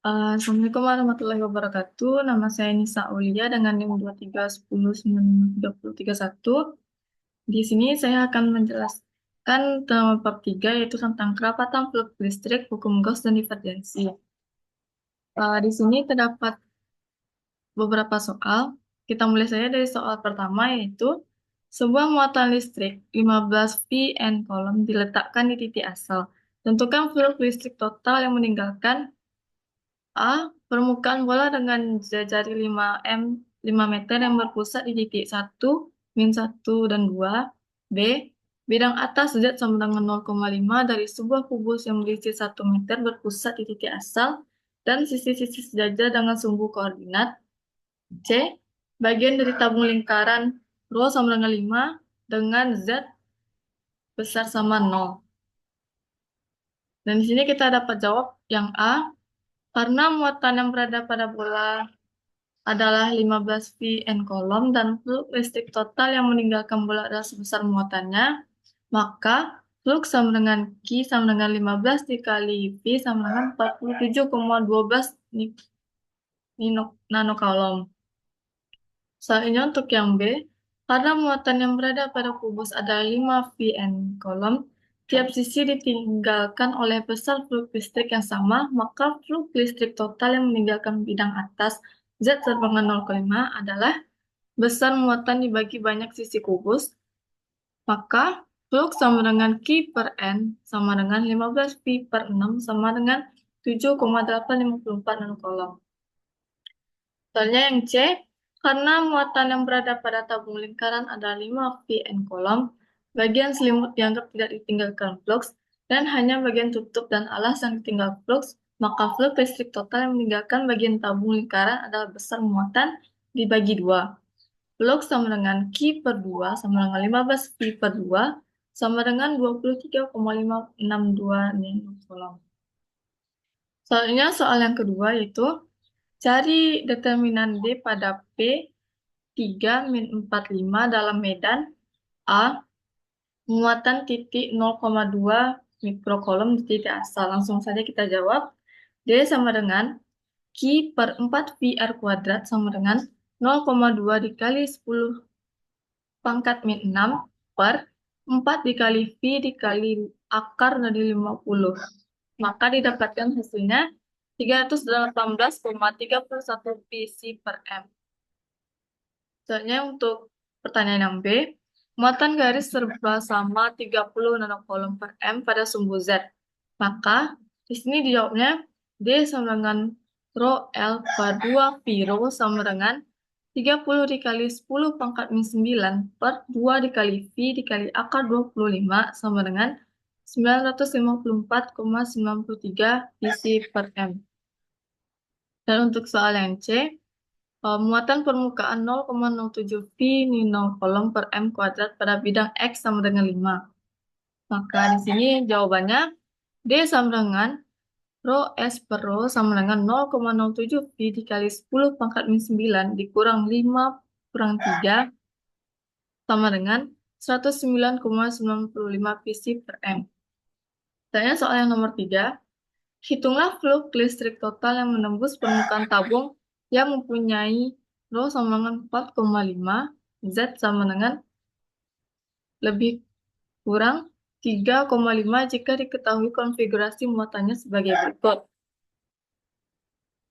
Assalamualaikum warahmatullahi wabarakatuh. Nama saya Nisa Aulia dengan NIM 2310903031. Di sini saya akan menjelaskan tema bab 3 yaitu tentang kerapatan flux listrik, hukum Gauss, dan divergensi. Di sini terdapat beberapa soal. Kita mulai saja dari soal pertama yaitu sebuah muatan listrik 15 V N kolom diletakkan di titik asal. Tentukan flux listrik total yang meninggalkan A. Permukaan bola dengan jari 5 meter yang berpusat di titik 1, min 1, dan 2. B. Bidang atas Z sama dengan 0,5 dari sebuah kubus yang berisi 1 meter berpusat di titik asal dan sisi-sisi sejajar dengan sumbu koordinat. C. Bagian dari tabung lingkaran ρ sama dengan 5 dengan Z besar sama 0. Dan di sini kita dapat jawab yang A. Karena muatan yang berada pada bola adalah 15 V N kolom dan flux listrik total yang meninggalkan bola adalah sebesar muatannya, maka flux sama dengan Q sama dengan 15 dikali V sama dengan 47,12 nanocoulomb. Selanjutnya untuk yang B, karena muatan yang berada pada kubus adalah 5 V N kolom, tiap sisi ditinggalkan oleh besar flux listrik yang sama, maka flux listrik total yang meninggalkan bidang atas Z sama dengan 0,5 adalah besar muatan dibagi banyak sisi kubus, maka flux sama dengan Q per N sama dengan 15 V per 6 sama dengan 7,854 nanocoulomb. Soalnya yang C, karena muatan yang berada pada tabung lingkaran adalah 5 V N kolom, bagian selimut dianggap tidak ditinggalkan flux, dan hanya bagian tutup dan alas yang ditinggal flux, maka flux listrik total yang meninggalkan bagian tabung lingkaran adalah besar muatan dibagi 2. Flux sama dengan Q per 2 sama dengan 15 V per 2 sama dengan 23,562 nanocoulomb. Soalnya soal yang kedua yaitu cari determinan D pada P3-45 dalam medan A. Muatan titik 0,2 mikrokolom di titik asal. Langsung saja kita jawab. D sama dengan Q per 4 VR kuadrat sama dengan 0,2 dikali 10 pangkat min 6 per 4 dikali V dikali akar dari 50. Maka didapatkan hasilnya 318,31 PC per M. Soalnya untuk pertanyaan yang B, muatan garis serba sama 30 nanocoulomb per M pada sumbu Z. Maka di sini dijawabnya D sama dengan rho L per 2 Pi rho sama dengan 30 dikali 10 pangkat min 9 per 2 dikali V dikali akar 25 sama dengan 954,93 PC per M. Dan untuk soal yang C, muatan permukaan 0,07 V nanocoulomb per M kuadrat pada bidang X sama dengan 5. Maka di sini jawabannya D sama dengan rho S per rho sama dengan 0,07 V dikali 10 pangkat min 9 dikurang 5 kurang 3 sama dengan 109,95 PC per M. Tanya soal yang nomor 3. Hitunglah flux listrik total yang menembus permukaan tabung yang mempunyai rho sama dengan 4,5, Z sama dengan lebih kurang 3,5 jika diketahui konfigurasi muatannya sebagai berikut.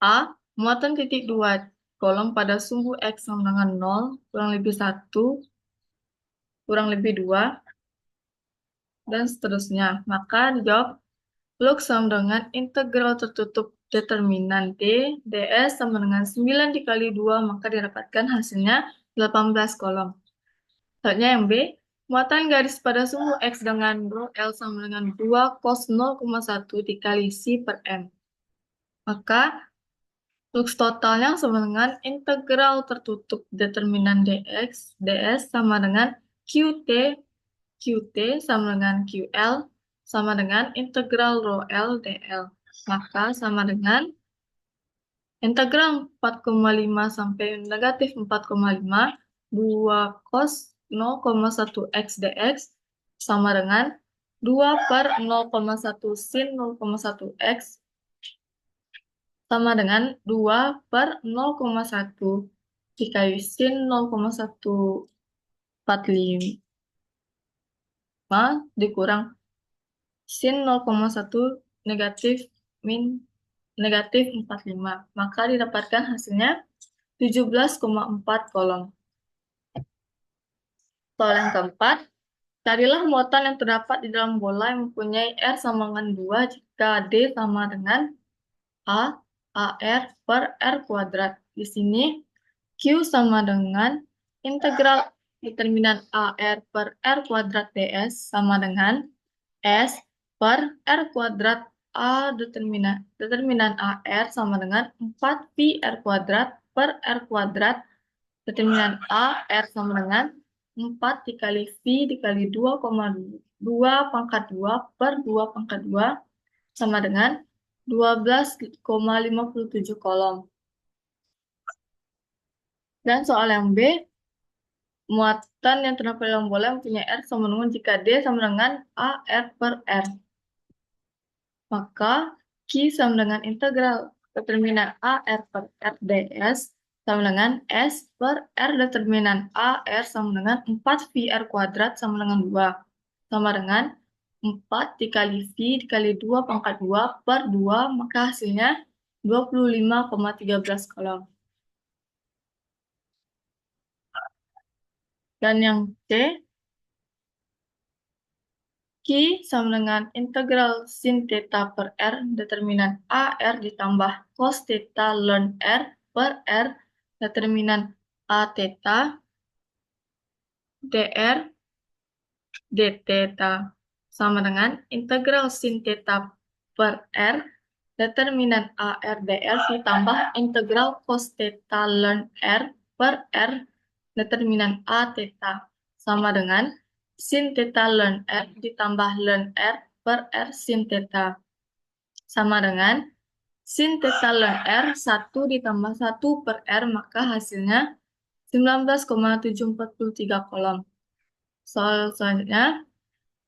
A. Muatan titik 2 kolom pada sumbu X sama dengan 0, kurang lebih 1, kurang lebih 2, dan seterusnya. Maka dijawab flux sama dengan integral tertutup determinan D, ds sama dengan 9 dikali 2, maka didapatkan hasilnya 18 kolom. Selanjutnya yang B, muatan garis pada sumbu X dengan rho L sama dengan 2 cos 0,1 dikali C per M. Maka flux totalnya sama dengan integral tertutup determinan ds sama dengan Qt sama dengan QL sama dengan integral rho L dl. Maka sama dengan integral 4,5 sampai negatif 4,5 2 cos 0,1 x dx sama dengan 2 per 0,1 sin 0,1 x sama dengan 2 per 0,1 dikali sin 0,145 dikurang sin 0,1 negatif min negatif 45. Maka didapatkan hasilnya 17,4 kolom. Soal yang keempat, carilah muatan yang terdapat di dalam bola yang mempunyai R sama dengan 2 jika D sama dengan A, AR per R kuadrat. Di sini Q sama dengan integral determinan AR per R kuadrat DS sama dengan S per R kuadrat A determinan AR sama dengan 4 pi R kuadrat per R kuadrat determinan AR sama dengan 4 dikali V dikali 2,2 pangkat 2 per 2 pangkat 2 sama dengan 12,57 kolom. Dan soal yang B, muatan yang terdapat dalam bola mempunyai R sama dengan jika D sama dengan AR per R. Maka Q sama dengan integral determinan AR per R ds sama dengan S per R determinan AR sama dengan 4 VR kuadrat sama dengan 2. Sama dengan 4 dikali V dikali 2 pangkat 2 per 2, maka hasilnya 25,13 kolom. Dan yang C, Q sama dengan integral sin theta per R determinan AR ditambah cos theta ln R per R determinan A theta dr d theta sama dengan integral sin theta per R determinan AR dr ditambah integral cos theta ln R per R determinan A theta sama dengan sin theta ln R ditambah ln R per R sin theta sama dengan sin theta ln R 1 ditambah 1 per R, maka hasilnya 19,743 kolom. Soal selanjutnya,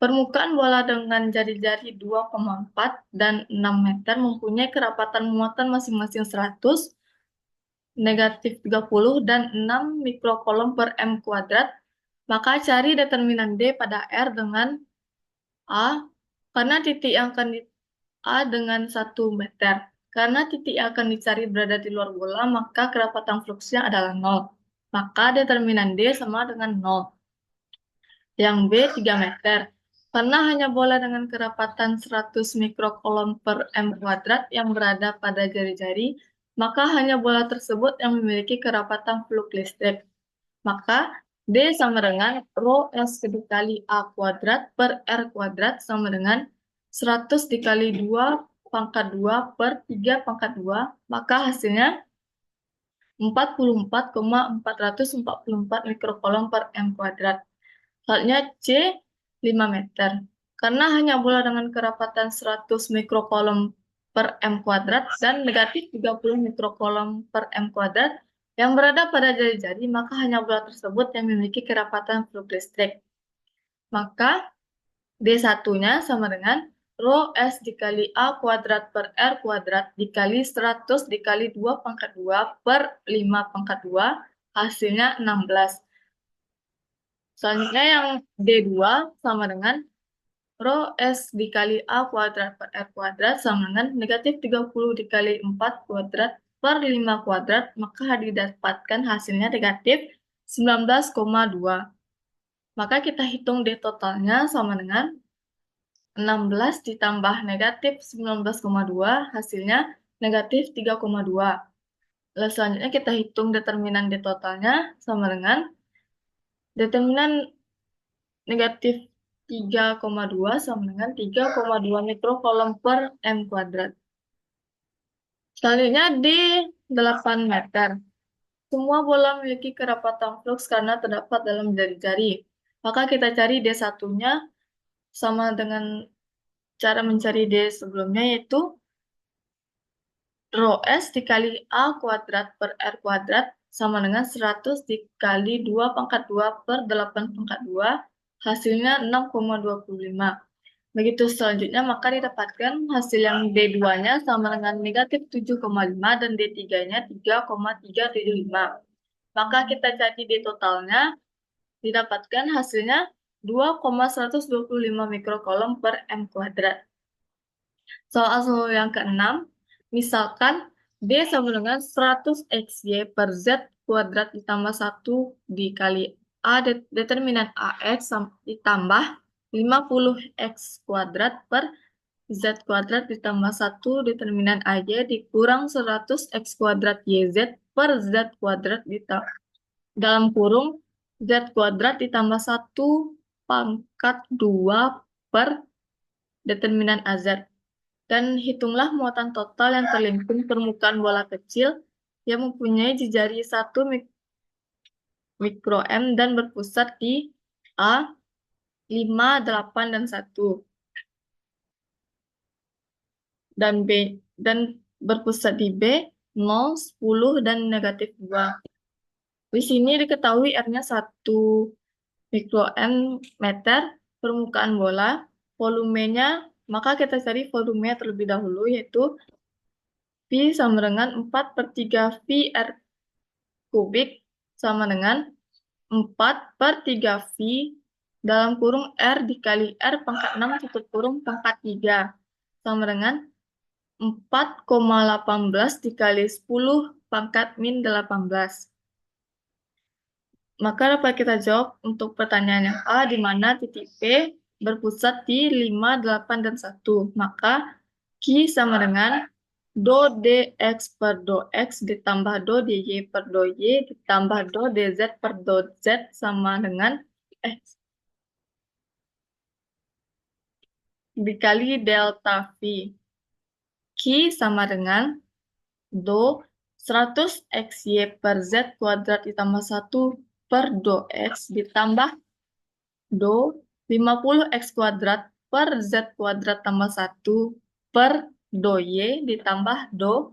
permukaan bola dengan jari-jari 2,4 dan 6 meter mempunyai kerapatan muatan masing-masing 100, negatif 30, dan 6 mikrokolom per M kuadrat. Maka cari determinan D pada R dengan A, karena titik yang akan di A dengan 1 meter. Karena titik yang akan dicari berada di luar bola, maka kerapatan fluksnya adalah 0. Maka determinan D sama dengan 0. Yang B 3 meter. Karena hanya bola dengan kerapatan 100 mikrokolom per M kuadrat yang berada pada jari-jari, maka hanya bola tersebut yang memiliki kerapatan flux listrik. Maka D sama dengan rho S dikali A kuadrat per R kuadrat sama dengan 100 dikali 2 pangkat 2 per 3 pangkat 2, maka hasilnya 44,444 mikrokolom per M kuadrat. Selanjutnya C 5 meter. Karena hanya bola dengan kerapatan 100 mikrokolom per M kuadrat dan negatif 30 mikrokolom per M kuadrat yang berada pada jari-jari, maka hanya bola tersebut yang memiliki kerapatan flux listrik. Maka D1-nya sama dengan rho S dikali A kuadrat per R kuadrat dikali 100 dikali 2 pangkat 2 per 5 pangkat 2, hasilnya 16. Selanjutnya yang D2 sama dengan rho S dikali A kuadrat per R kuadrat sama dengan negatif 30 dikali 4 kuadrat per 5 kuadrat, maka didapatkan hasilnya negatif 19,2. Maka kita hitung D totalnya sama dengan 16 ditambah negatif 19,2, hasilnya negatif 3,2. Lalu selanjutnya kita hitung determinan D totalnya sama dengan determinan negatif 3,2 sama dengan 3,2 mikrokolom per M kuadrat. Selanjutnya di 8 meter. Semua bola memiliki kerapatan flux karena terdapat dalam jari-jari. Maka kita cari D1-nya sama dengan cara mencari D sebelumnya, yaitu rho S dikali A kuadrat per R kuadrat sama dengan 100 dikali 2 pangkat 2 per 8 pangkat 2, hasilnya 6,25. Begitu selanjutnya, maka didapatkan hasil yang D2-nya sama dengan negatif 7,5 dan D3-nya 3,375. Maka kita cari D totalnya, didapatkan hasilnya 2,125 mikrocoulomb per M kuadrat. Soal yang keenam, misalkan D sama dengan 100 XY per Z kuadrat ditambah 1 dikali A determinan AX ditambah 50 X kuadrat per Z kuadrat ditambah 1 determinan AY dikurang 100 X kuadrat YZ per Z kuadrat dalam kurung Z kuadrat ditambah 1 pangkat 2 per determinan AZ. Dan hitunglah muatan total yang terlimpung permukaan bola kecil yang mempunyai jejari 1 mikro M dan berpusat di A, 5, 8, dan 1. Dan B dan berpusat di B, 0, 10, dan negatif 2. Di sini diketahui R-nya 1 mikro M meter permukaan bola, volumenya, maka kita cari volumenya terlebih dahulu, yaitu V sama dengan 4 per 3 V R kubik sama dengan 4 per 3 V dalam kurung R dikali R pangkat 6 tutup kurung pangkat 3 sama dengan 4,18 dikali 10 pangkat min 18. Maka dapat kita jawab untuk pertanyaan yang A, di mana titik P berpusat di 5, 8, dan 1. Maka Q sama dengan do dx per do x ditambah do dy per do y ditambah do dz per do z sama dengan dikali delta V. Q sama dengan do 100 xy per z kuadrat ditambah 1 per do x ditambah do 50 x kuadrat per z kuadrat tambah 1 per do y ditambah do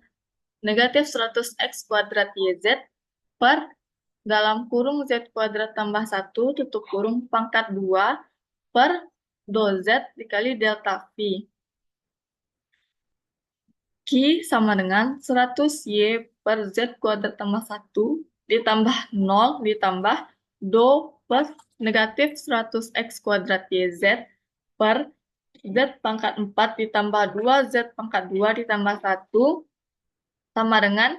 negatif 100 x kuadrat yz per dalam kurung z kuadrat tambah 1 tutup kurung pangkat 2 per do z dikali delta V. Q sama dengan 100 Y per Z kuadrat tambah 1 ditambah 0 ditambah do plus negatif 100 X kuadrat YZ per Z pangkat 4 ditambah 2 Z pangkat 2 ditambah 1 sama dengan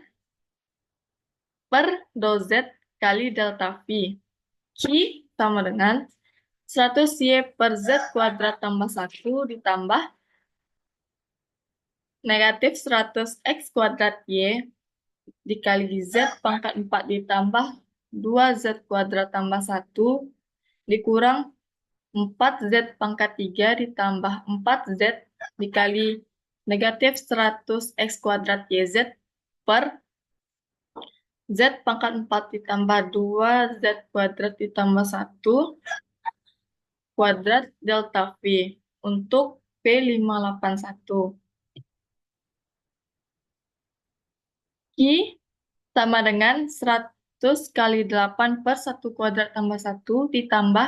per do Z kali delta V. Q sama dengan 100 Y per Z kuadrat tambah 1 ditambah negatif 100 X kuadrat Y dikali Z pangkat 4 ditambah 2Z kuadrat tambah 1 dikurang 4Z pangkat 3 ditambah 4Z dikali negatif 100 X kuadrat YZ per Z pangkat 4 ditambah 2Z kuadrat ditambah 1 kuadrat delta V untuk P581. Q sama dengan 100 kali 8 per 1 kuadrat tambah 1 ditambah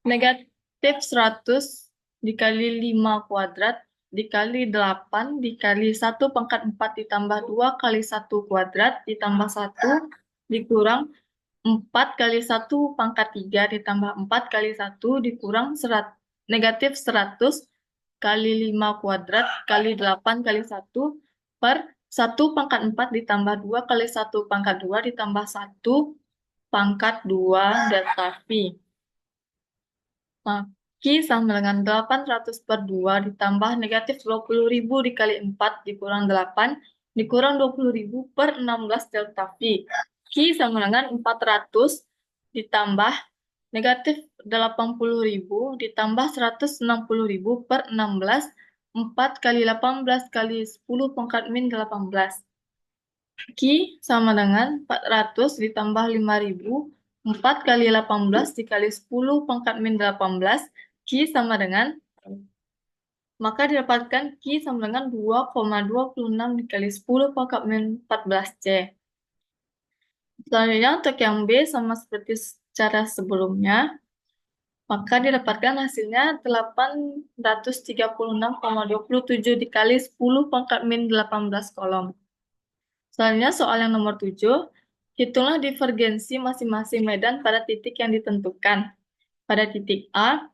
negatif 100 dikali 5 kuadrat dikali 8 dikali 1 pangkat 4 ditambah 2 kali 1 kuadrat ditambah 1 dikurang 4 kali 1 pangkat 3 ditambah 4 kali 1 dikurang negatif 100 kali 5 kuadrat kali 8 kali 1 per 1 pangkat 4 ditambah 2 kali 1 pangkat 2 ditambah 1 pangkat 2 delta V. Nah, Q sama dengan 800 per 2 ditambah negatif 20.000 dikali 4 dikurang 8 dikurang 20.000 per 16 delta V. Q sama dengan 400 ditambah negatif 80.000 ditambah 160.000 per 16 4 kali 18 kali 10 pangkat min 18. Q sama dengan 400 ditambah 5.000 4 kali 18 dikali 10 pangkat min 18 Q sama dengan maka didapatkan Q sama dengan 2,26 dikali 10 pangkat min 14C. Selanjutnya untuk yang B sama seperti cara sebelumnya, Maka didapatkan hasilnya 836,27 dikali 10 pangkat min 18 kolom. Selanjutnya soal yang nomor 7. Hitunglah divergensi masing-masing medan pada titik yang ditentukan. Pada titik A,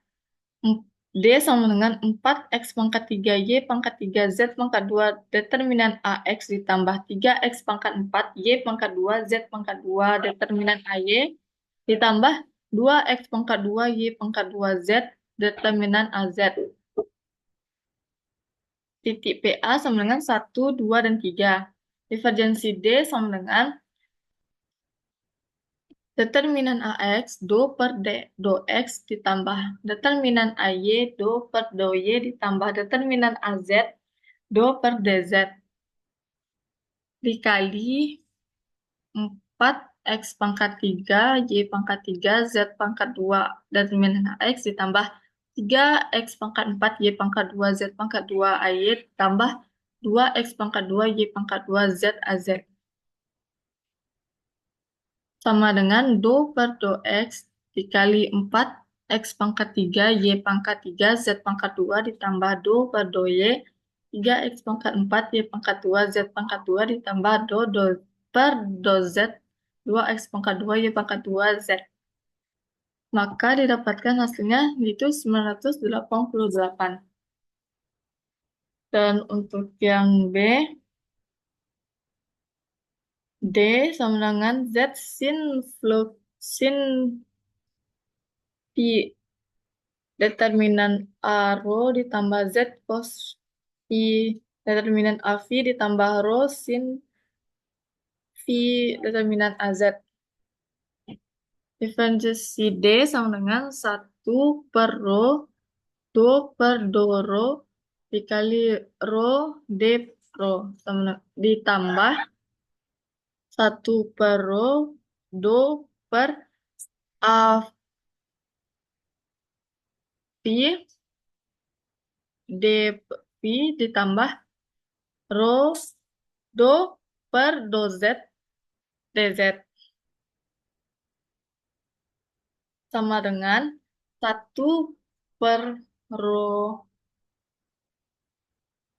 D sama dengan 4X pangkat 3Y pangkat 3Z pangkat 2 determinan AX ditambah 3X pangkat 4 Y pangkat 2 Z pangkat 2 determinan AY ditambah 2X pangkat 2 Y pangkat 2 Z determinan AZ. Titik PA sama dengan 1, 2, dan 3. Divergensi D sama dengan determinan AX do per do X ditambah determinan AY do per do Y ditambah determinan AZ do per DZ dikali 4X pangkat 3, Y pangkat 3, Z pangkat 2 determinan AX ditambah 3X pangkat 4, Y pangkat 2, Z pangkat 2 AY ditambah 2X pangkat 2, Y pangkat 2, Z AZ sama dengan do per do X dikali 4X pangkat 3, Y pangkat 3, Z pangkat 2 ditambah do per do Y 3X pangkat 4, Y pangkat 2, Z pangkat 2 ditambah do per do Z 2X pangkat 2, Y pangkat 2, Z. Maka didapatkan hasilnya yaitu 988. Dan untuk yang B, D sama dengan Z sin Pi determinan A rho ditambah Z cos Pi determinan AV ditambah rho sin Phi determinan AZ. Diferensiasi D sama dengan 1 per rho do per do rho dikali rho D rho ditambah 1 per rho do per AV dP ditambah rho do per do Z dZ sama dengan 1 per rho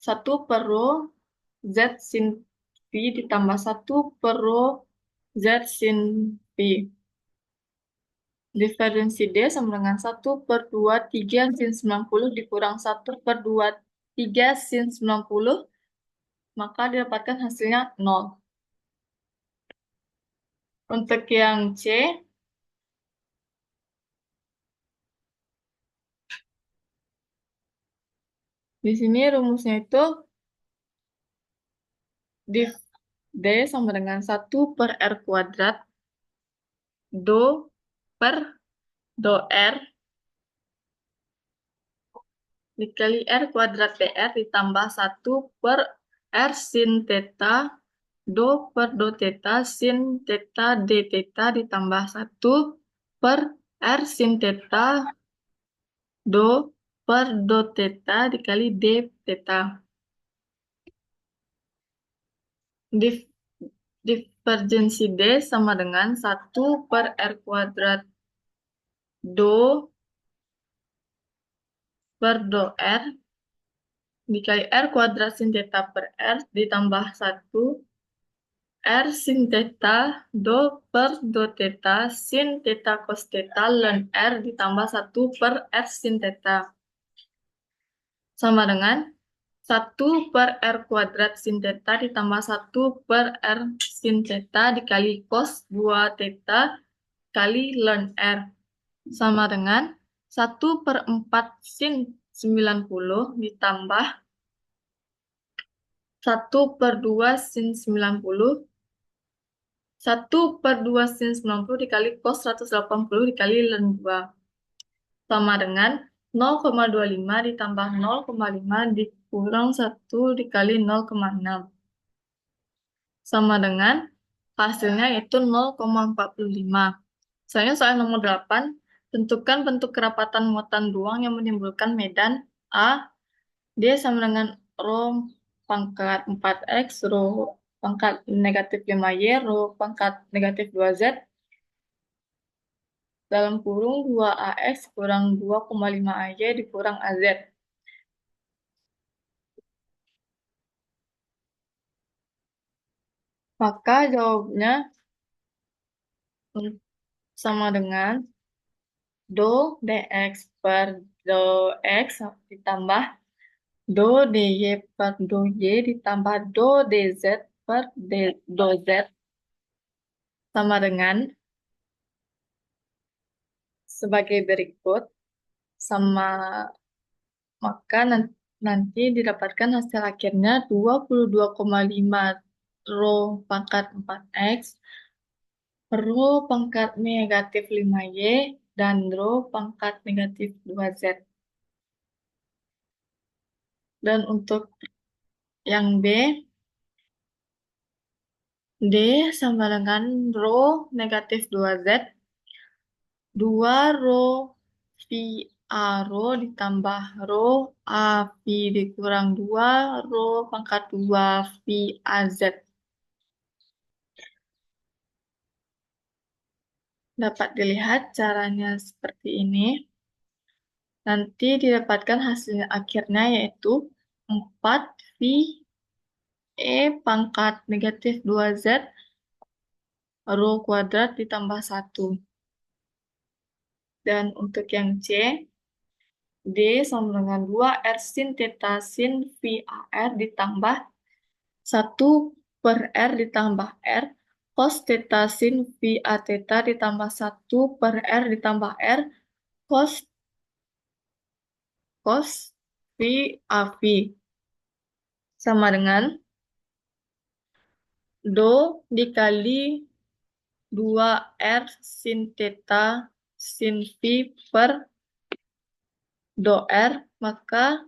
1 per rho Z sin Phi ditambah 1 per rho Z sin Phi. Diferensi D sama dengan 1 per 2, 3 sin 90 dikurang 1 per 2, 3 sin 90, maka didapatkan hasilnya 0. Untuk yang C, di sini rumusnya itu div D sama dengan 1 per R kuadrat do per do R dikali R kuadrat DR ditambah 1 per R sin theta do per do theta sin theta d theta ditambah 1 per R sin theta do per do theta dikali d theta. Divergensi D sama dengan 1 per R kuadrat do per do R dikali R kuadrat sin theta per R ditambah 1 R sin theta do per do theta sin theta cos theta ln R ditambah 1 per R sin theta sama dengan 1 per R kuadrat sin theta ditambah 1 per R sin theta dikali cos 2 theta kali ln R sama dengan 1 per 4 sin 90 ditambah 1 per 2 sin 90 1 per 2 sin 90 dikali cos 180 dikali ln 2 sama dengan 0,25 ditambah 0,5 dikurang 1 dikali 0,6 sama dengan hasilnya yaitu 0,45. Selanjutnya soal nomor 8, tentukan bentuk kerapatan muatan ruang yang menimbulkan medan A, D sama dengan rho pangkat 4X, rho pangkat negatif 5Y, rho pangkat negatif 2Z, dalam kurung 2AX kurang 2,5AY dikurang AZ. Maka jawabnya sama dengan do dx per do x ditambah do dy per do y ditambah do dz per do z sama dengan sebagai berikut. Sama maka nanti didapatkan hasil akhirnya 22,5 rho pangkat 4x rho pangkat negatif 5y dan rho pangkat negatif 2z. Dan untuk yang B, D sama dengan rho negatif 2z, 2 rho V A rho ditambah rho A V dikurang 2 rho pangkat 2 V A Z. Dapat dilihat caranya seperti ini. Nanti didapatkan hasil akhirnya yaitu 4 V E pangkat negatif 2Z rho kuadrat ditambah 1. Dan untuk yang C, D sama dengan 2 R sin theta sin VAR ditambah 1 per R ditambah R cos theta sin VA theta ditambah 1 per R ditambah R cos VAV sama dengan do dikali 2R sin theta sin V per do R, maka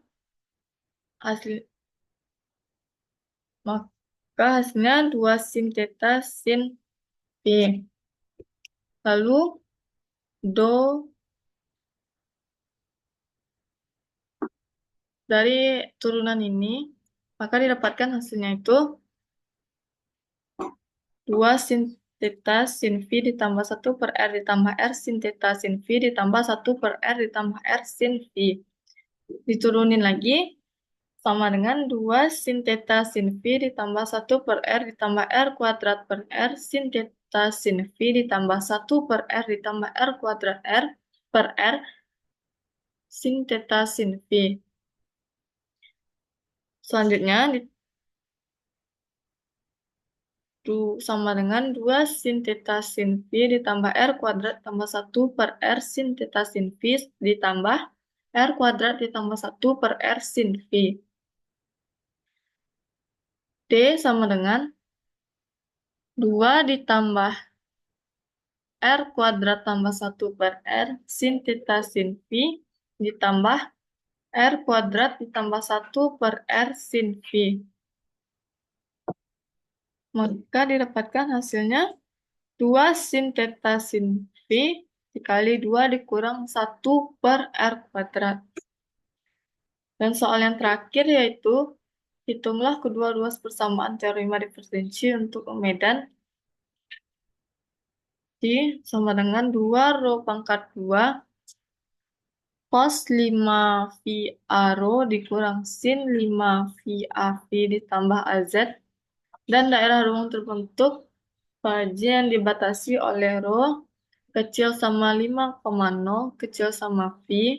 hasilnya 2 sin theta sin V. Lalu do dari turunan ini, maka didapatkan hasilnya itu 2 sin theta sin V ditambah 1 per R ditambah R sin theta sin V ditambah 1 per R ditambah R sin V. Diturunin lagi, sama dengan 2 sin theta sin V ditambah 1 per R ditambah R kuadrat per R sin theta sin V ditambah 1 per R ditambah R kuadrat R per R sin theta sin V. Selanjutnya, sama dengan 2 sin theta sin V ditambah R kuadrat tambah 1 per R sin theta sin V ditambah R kuadrat ditambah 1 per R sin V. D sama dengan 2 ditambah R kuadrat tambah 1 per R sin theta sin V ditambah R kuadrat ditambah 1 per R sin V. Maka didapatkan hasilnya 2 sin theta sin V dikali 2 dikurang 1 per R kuadrat. Dan soal yang terakhir yaitu, hitunglah kedua ruas persamaan teorema divergensi untuk medan sama dengan 2 rho pangkat 2 cos 5 V A rho dikurang sin 5 V A V ditambah AZ dan daerah ruang terbentuk pada yang dibatasi oleh rho kecil sama 5,0 kecil sama V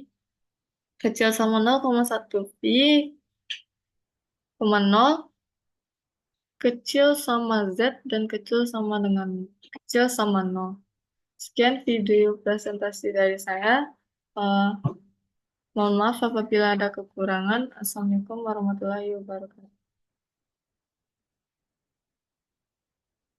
kecil sama 0,1 V, 0 kecil sama Z dan kecil sama dengan kecil sama 0. Sekian video presentasi dari saya. Mohon maaf apabila ada kekurangan. Assalamualaikum warahmatullahi wabarakatuh.